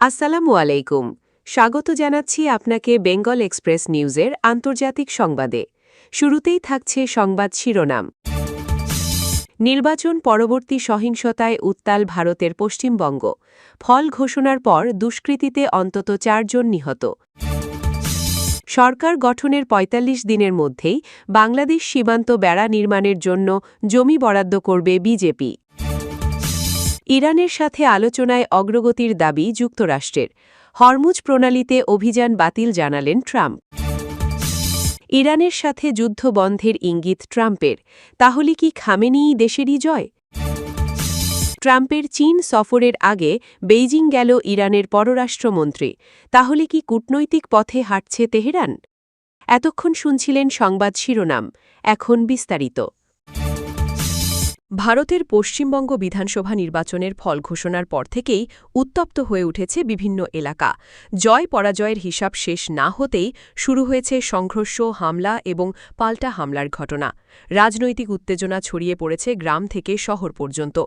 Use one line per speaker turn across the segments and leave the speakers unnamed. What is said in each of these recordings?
আসসালামু আলাইকুম। স্বাগত জানাচ্ছি আপনাকে বেঙ্গল এক্সপ্রেস নিউজের আন্তর্জাতিক সংবাদে। শুরুতেই থাকছে সংবাদ শিরোনাম। নির্বাচন পরবর্তী সহিংসতায় উত্তাল ভারতের পশ্চিমবঙ্গ। ফল ঘোষণার পর দুষ্কৃতিতে অন্তত ৪ জন নিহত। সরকার গঠনের ৪৫ দিনের মধ্যেই বাংলাদেশ সীমান্ত বেড়া নির্মাণের জন্য জমি বরাদ্দ করবে বিজেপি। ইরানের সাথে আলোচনায় অগ্রগতির দাবি যুক্তরাষ্ট্রের। হরমুজ প্রণালীতে অভিযান বাতিল জানালেন ট্রাম্প। ইরানের সাথে যুদ্ধ বন্ধের ইঙ্গিত ট্রাম্পের। তাহলে কি খামেনেই দেশেরই জয়? ট্রাম্পের চীন সফরের আগে বেইজিং গেল ইরানের পররাষ্ট্রমন্ত্রী। তাহলে কি কূটনৈতিক পথে হাঁটছে তেহরান? এতক্ষণ শুনছিলেন সংবাদ শিরোনাম, এখন বিস্তারিত। ভারতের পশ্চিমবঙ্গ বিধানসভা নির্বাচনের ফল ঘোষণার পর থেকেই উত্তপ্ত হয়ে উঠেছে বিভিন্ন এলাকা। জয় পরাজয়ের হিসাব শেষ না হতেই শুরু হয়েছে সংঘর্ষ, হামলা এবং পাল্টা হামলার ঘটনা। রাজনৈতিক উত্তেজনা ছড়িয়ে পড়েছে গ্রাম থেকে শহর পর্যন্ত।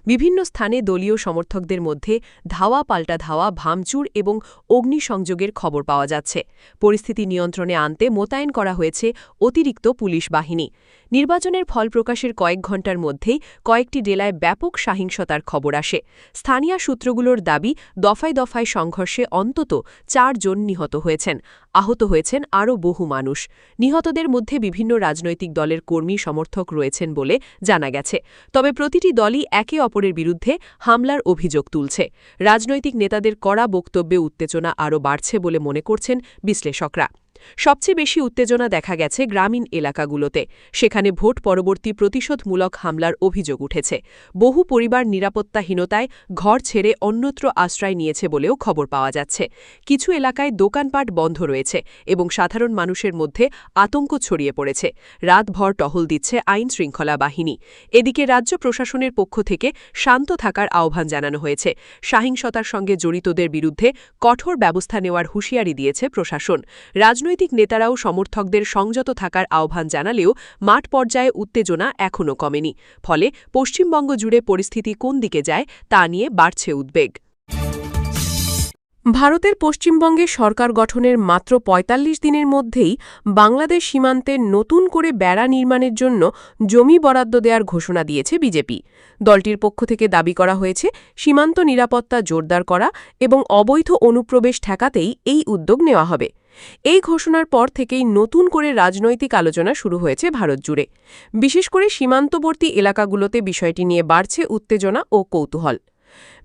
বিভিন্ন স্থানে দলীয় সমর্থকদের মধ্যে ধাওয়া পাল্টা ধাওয়া, ভাঙচুর এবং অগ্নিসংযোগের খবর পাওয়া যাচ্ছে। পরিস্থিতি নিয়ন্ত্রণে আনতে মোতায়েন করা হয়েছে অতিরিক্ত পুলিশ বাহিনী। নির্বাচনের ফল প্রকাশের কয়েক ঘণ্টার মধ্যেই কয়েকটি জেলায় ব্যাপক সহিংসতার খবর আসে। স্থানীয় সূত্রগুলোর দাবি, দফায় দফায় সংঘর্ষে অন্তত ৪ জন নিহত হয়েছেন। আহত হয়েছেন আরও বহু মানুষ। নিহতদের মধ্যে বিভিন্ন রাজনৈতিক দলের কর্মী সমর্থক রয়েছেন বলে জানা গেছে। তবে প্রতিটি দলই একে অপরের বিরুদ্ধে হামলার অভিযোগ তুলছে। রাজনৈতিক নেতাদের কড়া বক্তব্যে উত্তেজনা আরও বাড়ছে বলে মনে করছেন বিশ্লেষকরা। সবচেয়ে বেশি উত্তেজনা দেখা গেছে গ্রামীণ এলাকাগুলোতে। সেখানে ভোট পরবর্তী প্রতিশোধমূলক হামলার অভিযোগ উঠেছে। বহু পরিবার নিরাপত্তাহীনতায় ঘর ছেড়ে অন্যত্র আশ্রয় নিয়েছে বলেও খবর পাওয়া যাচ্ছে। কিছু এলাকায় দোকানপাট বন্ধ রয়েছে এবং সাধারণ মানুষের মধ্যে আতঙ্ক ছড়িয়ে পড়েছে। রাতভর টহল দিচ্ছে আইন শৃঙ্খলা বাহিনী। এদিকে রাজ্য প্রশাসনের পক্ষ থেকে শান্ত থাকার আহ্বান জানানো হয়েছে। সহিংসতার সঙ্গে জড়িতদের বিরুদ্ধে কঠোর ব্যবস্থা নেওয়ার হুঁশিয়ারি দিয়েছে প্রশাসন। রাজনৈতিক নেতারাও সমর্থকদের সংযত থাকার আহ্বান জানালেও মাঠ পর্যায়ে উত্তেজনা এখনও কমেনি। ফলে পশ্চিমবঙ্গ জুড়ে পরিস্থিতি কোন দিকে যায় তা নিয়ে বাড়ছে উদ্বেগ। ভারতের পশ্চিমবঙ্গে সরকার গঠনের মাত্র ৪৫ দিনের মধ্যেই বাংলাদেশ সীমান্তে নতুন করে বেড়া নির্মাণের জন্য জমি বরাদ্দ দেওয়ার ঘোষণা দিয়েছে বিজেপি। দলটির পক্ষ থেকে দাবি করা হয়েছে, সীমান্ত নিরাপত্তা জোরদার করা এবং অবৈধ অনুপ্রবেশ ঠেকাতেই এই উদ্যোগ নেওয়া হবে। এই ঘোষণার পর থেকেই নতুন করে রাজনৈতিক আলোচনা শুরু হয়েছে ভারত জুড়ে। বিশেষ করে সীমান্তবর্তী এলাকাগুলোতে বিষয়টি নিয়ে বাড়ছে উত্তেজনা ও কৌতূহল।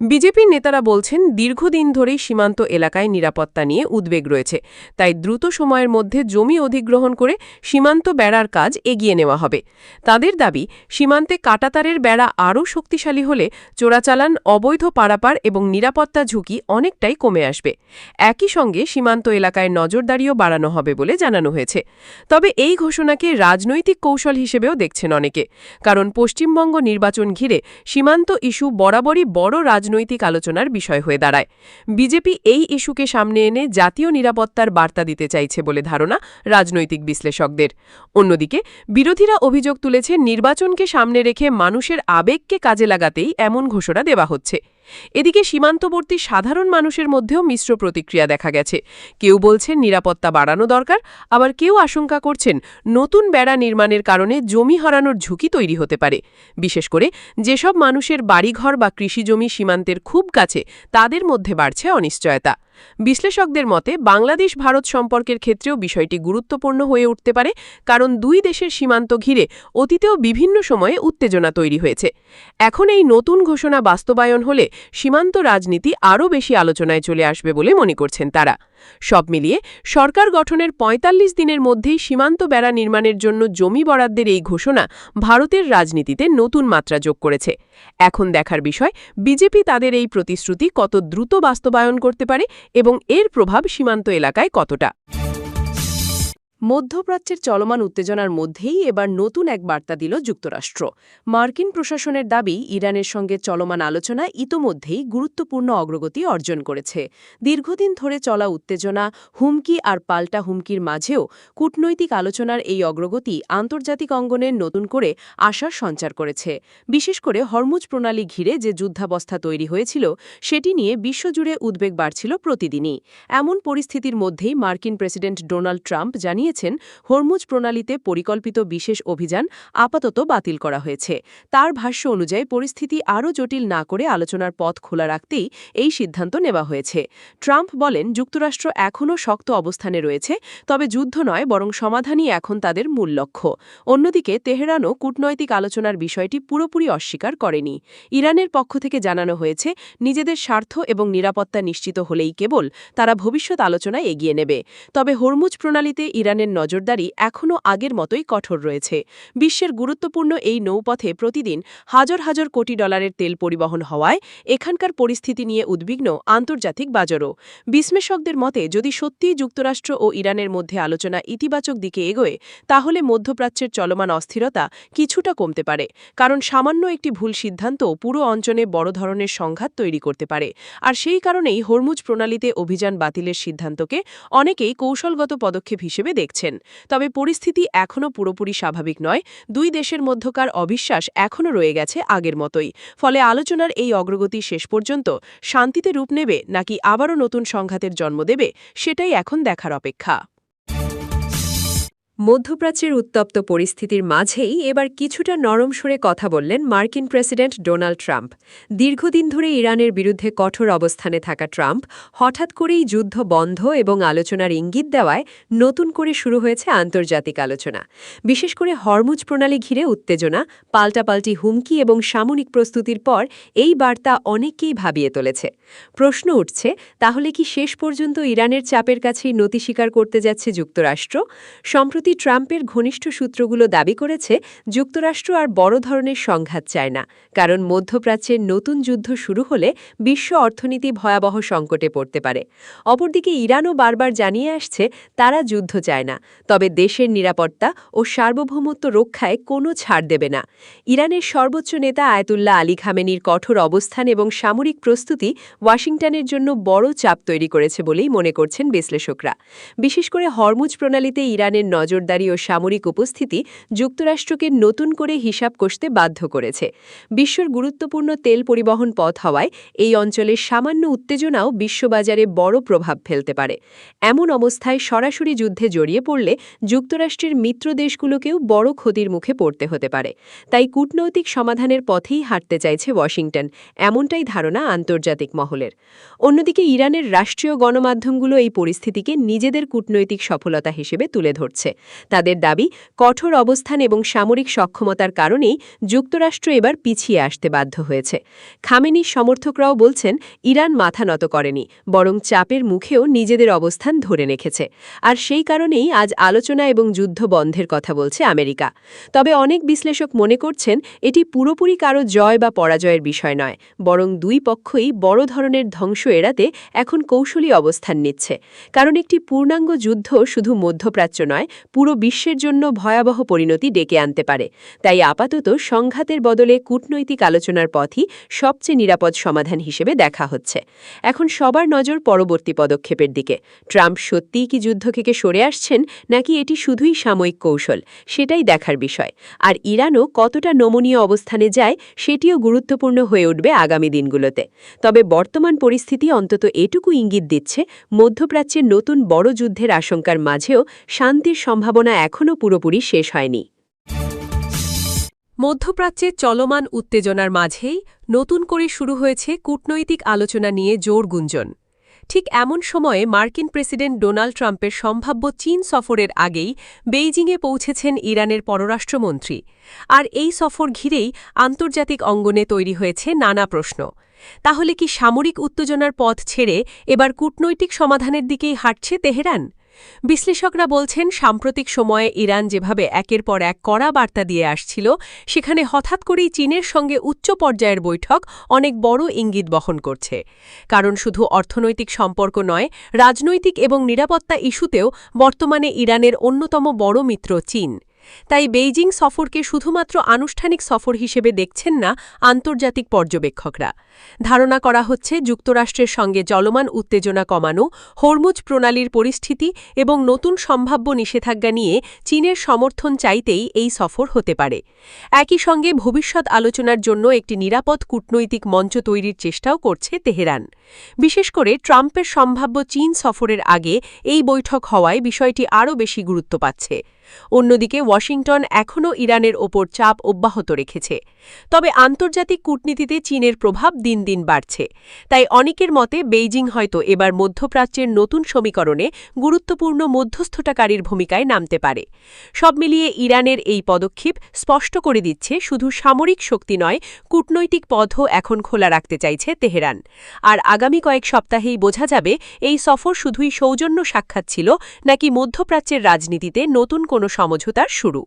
বিজেপির নেতারা বলছেন, দীর্ঘদিন ধরেই সীমান্ত এলাকায় নিরাপত্তা নিয়ে উদ্বেগ রয়েছে, তাই দ্রুত সময়ের মধ্যে জমি অধিগ্রহণ করে সীমান্ত বেড়ার কাজ এগিয়ে নেওয়া হবে। তাদের দাবি, সীমান্তে কাঁটাতারের বেড়া আরও শক্তিশালী হলে চোরাচালান, অবৈধ পারাপার এবং নিরাপত্তা ঝুঁকি অনেকটাই কমে আসবে। একই সঙ্গে সীমান্ত এলাকায় নজরদারিও বাড়ানো হবে বলে জানানো হয়েছে। তবে এই ঘোষণাকে রাজনৈতিক কৌশল হিসেবেও দেখছেন অনেকে, কারণ পশ্চিমবঙ্গ নির্বাচন ঘিরে সীমান্ত ইস্যু বরাবরই বড় রাজনৈতিক আলোচনার বিষয় হয়ে দাঁড়ায়। বিজেপি এই ইস্যুকে সামনে এনে জাতীয় নিরাপত্তার বার্তা দিতে চাইছে বলে ধারণা রাজনৈতিক বিশ্লেষকদের। অন্যদিকে বিরোধীরা অভিযোগ তুলেছে, নির্বাচনকে সামনে রেখে মানুষের আবেগকে কাজে লাগাতেই এমন ঘোষণা দেওয়া হচ্ছে। এদিকে সীমান্তবর্তী সাধারণ মানুষের মধ্যেও মিশ্র প্রতিক্রিয়া দেখা গেছে। কেউ বলছেন নিরাপত্তা বাড়ানো দরকার, আবার কেউ আশঙ্কা করছেন নতুন বেড়া নির্মাণের কারণে জমি হারানোর ঝুঁকি তৈরি হতে পারে। বিশেষ করে যেসব মানুষের বাড়িঘর বা কৃষিজমি সীমান্তের খুব কাছে, তাদের মধ্যে বাড়ছে অনিশ্চয়তা। বিশ্লেষকদের মতে বাংলাদেশ ভারত সম্পর্কের ক্ষেত্রেও বিষয়টি গুরুত্বপূর্ণ হয়ে উঠতে পারে, কারণ দুই দেশের সীমান্ত ঘিরে অতীতেও বিভিন্ন সময়ে উত্তেজনা তৈরি হয়েছে। এখন এই নতুন ঘোষণা বাস্তবায়ন হলে সীমান্ত রাজনীতি আরও বেশি আলোচনায় চলে আসবে বলে মনে করছেন তারা। সব মিলিয়ে সরকার গঠনের ৪৫ দিনের মধ্যেই সীমান্ত বেড়া নির্মাণের জন্য জমি বরাদ্দের এই ঘোষণা ভারতের রাজনীতিতে নতুন মাত্রা যোগ করেছে। এখন দেখার বিষয়, বিজেপি তাদের এই প্রতিশ্রুতি কত দ্রুত বাস্তবায়ন করতে পারে এবং এর প্রভাব সীমান্ত এলাকায় কতটা।
মধ্যপ্রাচ্যের চলমান উত্তেজনার মধ্যেই এবার নতুন এক বার্তা দিল যুক্তরাষ্ট্র। মার্কিন প্রশাসনের দাবি, ইরানের সঙ্গে চলমান আলোচনা ইতোমধ্যেই গুরুত্বপূর্ণ অগ্রগতি অর্জন করেছে। দীর্ঘদিন ধরে চলা উত্তেজনা, হুমকি আর পাল্টা হুমকির মাঝেও কূটনৈতিক আলোচনার এই অগ্রগতি আন্তর্জাতিক অঙ্গনে নতুন করে আশার সঞ্চার করেছে। বিশেষ করে হরমুজ প্রণালী ঘিরে যে যুদ্ধাবস্থা তৈরি হয়েছিল, সেটি নিয়ে বিশ্বজুড়ে উদ্বেগ বাড়ছিল প্রতিদিনই। এমন পরিস্থিতির মধ্যেই মার্কিন প্রেসিডেন্ট ডোনাল্ড ট্রাম্প জানিয়েছেন, হরমুজ প্রণালীতে পরিকল্পিত বিশেষ অভিযান আপাতত বাতিল করা হয়েছে। তার ভাষ্য অনুযায়ী পরিস্থিতি আরও জটিল না করে আলোচনার পথ খোলা রাখতেই এই সিদ্ধান্ত নেওয়া হয়েছে। ট্রাম্প বলেন, যুক্তরাষ্ট্র এখনও শক্ত অবস্থানে রয়েছে, তবে যুদ্ধ নয় বরং সমাধানই এখন তাদের মূল লক্ষ্য। অন্যদিকে তেহরানও কূটনৈতিক আলোচনার বিষয়টি পুরোপুরি অস্বীকার করেনি। ইরানের পক্ষ থেকে জানানো হয়েছে, নিজেদের স্বার্থ এবং নিরাপত্তা নিশ্চিত হলেই কেবল তারা ভবিষ্যৎ আলোচনায় এগিয়ে নেবে। তবে হরমুজ প্রণালীতে ইরানের নজরদারি এখনও আগের মতোই কঠোর রয়েছে। বিশ্বের গুরুত্বপূর্ণ এই নৌপথে প্রতিদিন হাজার হাজার কোটি ডলারের তেল পরিবহন হওয়ায় এখানকার পরিস্থিতি নিয়ে উদ্বিগ্ন আন্তর্জাতিক বাজারও। বিশ্লেষকদের মতে, যদি সত্যিই যুক্তরাষ্ট্র ও ইরানের মধ্যে আলোচনা ইতিবাচক দিকে এগোয়, তাহলে মধ্যপ্রাচ্যের চলমান অস্থিরতা কিছুটা কমতে পারে। কারণ সামান্য একটি ভুল সিদ্ধান্ত পুরো অঞ্চলে বড় ধরনের সংঘাত তৈরি করতে পারে। আর সেই কারণেই হরমুজ প্রণালীতে অভিযান বাতিলের সিদ্ধান্তকে অনেকেই কৌশলগত পদক্ষেপ হিসেবে দেখছেন। তবে পরিস্থিতি এখনও পুরোপুরি স্বাভাবিক নয়। দুই দেশের মধ্যকার অবিশ্বাস এখনও রয়ে গেছে আগের মতোই। ফলে আলোচনার এই অগ্রগতি শেষ পর্যন্ত শান্তিতে রূপ নেবে নাকি আবারও নতুন সংঘাতের জন্ম দেবে, সেটাই এখন দেখার অপেক্ষা।
মধ্যপ্রাচ্যের উত্তপ্ত পরিস্থিতির মাঝেই এবার কিছুটা নরম সুরে কথা বললেন মার্কিন প্রেসিডেন্ট ডোনাল্ড ট্রাম্প। দীর্ঘদিন ধরে ইরানের বিরুদ্ধে কঠোর অবস্থানে থাকা ট্রাম্প হঠাৎ করেই যুদ্ধ বন্ধ এবং আলোচনার ইঙ্গিত দেওয়ায় নতুন করে শুরু হয়েছে আন্তর্জাতিক আলোচনা। বিশেষ করে হরমুজ প্রণালী ঘিরে উত্তেজনা, পাল্টাপাল্টি হুমকি এবং সামরিক প্রস্তুতির পর এই বার্তা অনেককেই ভাবিয়ে তুলেছে। প্রশ্ন উঠছে, তাহলে কি শেষ পর্যন্ত ইরানের চাপের কাছেই নতি স্বীকার করতে যাচ্ছে যুক্তরাষ্ট্র? সম্প্রতি ট্রাম্পের ঘনিষ্ঠ সূত্রগুলো দাবি করেছে, যুক্তরাষ্ট্র আর বড় ধরনের সংঘাত চায় না, কারণ মধ্যপ্রাচ্যের নতুন যুদ্ধ শুরু হলে বিশ্ব অর্থনীতি ভয়াবহ সংকটে পড়তে পারে। অপরদিকে ইরানও বারবার জানিয়ে আসছে, তারা যুদ্ধ চায় না, তবে দেশের নিরাপত্তা ও সার্বভৌমত্ব রক্ষায় কোনো ছাড় দেবে না। ইরানের সর্বোচ্চ নেতা আয়াতুল্লাহ আলী খামেনির কঠোর অবস্থান এবং সামরিক প্রস্তুতি ওয়াশিংটনের জন্য বড় চাপ তৈরি করেছে বলেই মনে করছেন বিশ্লেষকরা। বিশেষ করে হরমুজ প্রণালীতে ইরানের নজরদারি ও সামরিক উপস্থিতি যুক্তরাষ্ট্রকে নতুন করে হিসাব কষতে বাধ্য করেছে। বিশ্বর গুরুত্বপূর্ণ তেল পরিবহন পথ হওয়ায় এই অঞ্চলের সামান্য উত্তেজনাও বিশ্ববাজারে বড় প্রভাব ফেলতে পারে। এমন অবস্থায় সরাসরি যুদ্ধে জড়িয়ে পড়লে যুক্তরাষ্ট্রের মিত্র দেশগুলোকেও বড় ক্ষতির মুখে পড়তে হতে পারে। তাই কূটনৈতিক সমাধানের পথেই হাঁটতে চাইছে ওয়াশিংটন, এমনটাই ধারণা আন্তর্জাতিক মহলের। অন্যদিকে ইরানের রাষ্ট্রীয় গণমাধ্যমগুলো এই পরিস্থিতিকে নিজেদের কূটনৈতিক সফলতা হিসেবে তুলে ধরছে। তাদের দাবি, কঠোর অবস্থান এবং সামরিক সক্ষমতার কারণেই যুক্তরাষ্ট্র এবার পিছিয়ে আসতে বাধ্য হয়েছে। খামেনির সমর্থকরাও বলছেন, ইরান মাথা নত করেনি, বরং চাপের মুখেও নিজেদের অবস্থান ধরে রেখেছে। আর সেই কারণেই আজ আলোচনা এবং যুদ্ধ বন্ধের কথা বলছে আমেরিকা। তবে অনেক বিশ্লেষক মনে করছেন, এটি পুরোপুরি কারো জয় বা পরাজয়ের বিষয় নয়, বরং দুই পক্ষই বড় ধরনের ধ্বংস এড়াতে এখন কৌশলী অবস্থান নিচ্ছে। কারণ একটি পূর্ণাঙ্গ যুদ্ধ শুধু মধ্যপ্রাচ্য নয়, পুরো বিশ্বের জন্য ভয়াবহ পরিণতি ডেকে আনতে পারে। তাই আপাতত সংঘাতের বদলে কূটনৈতিক আলোচনার পথই সবচেয়ে নিরাপদ সমাধান হিসেবে দেখা হচ্ছে। এখন সবার নজর পরবর্তী পদক্ষেপের দিকে। ট্রাম্প সত্যিই কি যুদ্ধ থেকে সরে আসছেন, নাকি এটি শুধুই সাময়িক কৌশল, সেটাই দেখার বিষয়। আর ইরানও কতটা নমনীয় অবস্থানে যায়, সেটিও গুরুত্বপূর্ণ হয়ে উঠবে আগামী দিনগুলোতে। তবে বর্তমান পরিস্থিতি অন্তত এটুকু ইঙ্গিত দিচ্ছে, মধ্যপ্রাচ্যের নতুন বড় যুদ্ধের আশঙ্কার মাঝেও শান্তির সম্ভাবনা এখনও পুরোপুরি শেষ হয়নি। মধ্যপ্রাচ্যে চলমান উত্তেজনার মাঝেই নতুন করে শুরু হয়েছে কূটনৈতিক আলোচনা নিয়ে জোর গুঞ্জন। ঠিক এমন সময়ে মার্কিন প্রেসিডেন্ট ডোনাল্ড ট্রাম্পের সম্ভাব্য চীন সফরের আগেই বেইজিংয়ে পৌঁছেছেন ইরানের পররাষ্ট্রমন্ত্রী। আর এই সফর ঘিরেই আন্তর্জাতিক অঙ্গনে তৈরি হয়েছে নানা প্রশ্ন। তাহলে কি সামরিক উত্তেজনার পথ ছেড়ে এবার কূটনৈতিক সমাধানের দিকেই হাঁটছে তেহরান? বিশ্লেষকরা বলছেন সাম্প্রতিক সময়ে ইরান যেভাবে একের পর এক কড়া বার্তা দিয়ে আসছিল, সেখানে হঠাৎ করেই চীনের সঙ্গে উচ্চ পর্যায়ের বৈঠক অনেক বড় ইঙ্গিত বহন করছে। কারণ শুধু অর্থনৈতিক সম্পর্ক নয়, রাজনৈতিক এবং নিরাপত্তা ইস্যুতেও বর্তমানে ইরানের অন্যতম বড় মিত্র চীন। তাই বেইজিং সফরকে শুধুমাত্র আনুষ্ঠানিক সফর হিসেবে দেখছেন না আন্তর্জাতিক পর্যবেক্ষকরা। ধারণা করা হচ্ছে যুক্তরাষ্ট্রের সঙ্গে চলমান উত্তেজনা কমানো, হরমুজ প্রণালীর পরিস্থিতি এবং নতুন সম্ভাব্য নিষেধাজ্ঞা নিয়ে চীনের সমর্থন চাইতেই এই সফর হতে পারে। একই সঙ্গে ভবিষ্যৎ আলোচনার জন্য একটি নিরাপদ কূটনৈতিক মঞ্চ তৈরির চেষ্টাও করছে তেহরান। বিশেষ করে ট্রাম্পের সম্ভাব্য চীন সফরের আগে এই বৈঠক হওয়ায় বিষয়টি আরও বেশি গুরুত্ব পাচ্ছে। অন্যদিকে ওয়াশিংটন এখনও ইরানের ওপর চাপ অব্যাহত রেখেছে। তবে আন্তর্জাতিক কূটনীতিতে চীনের প্রভাব দিন দিন বাড়ছে। তাই অনেকের মতে বেইজিং হয়তো এবার মধ্যপ্রাচ্যের নতুন সমীকরণে গুরুত্বপূর্ণ মধ্যস্থতাকারীর ভূমিকায় নামতে পারে। সব মিলিয়ে ইরানের এই পদক্ষেপ স্পষ্ট করে দিচ্ছে শুধু সামরিক শক্তি নয়, কূটনৈতিক পথও এখন খোলা রাখতে চাইছে তেহরান। আর আগামী কয়েক সপ্তাহেই বোঝা যাবে এই সফর শুধুই সৌজন্য সাক্ষাৎ ছিল নাকি মধ্যপ্রাচ্যের রাজনীতিতে নতুন কোনো সমঝোতার শুরু।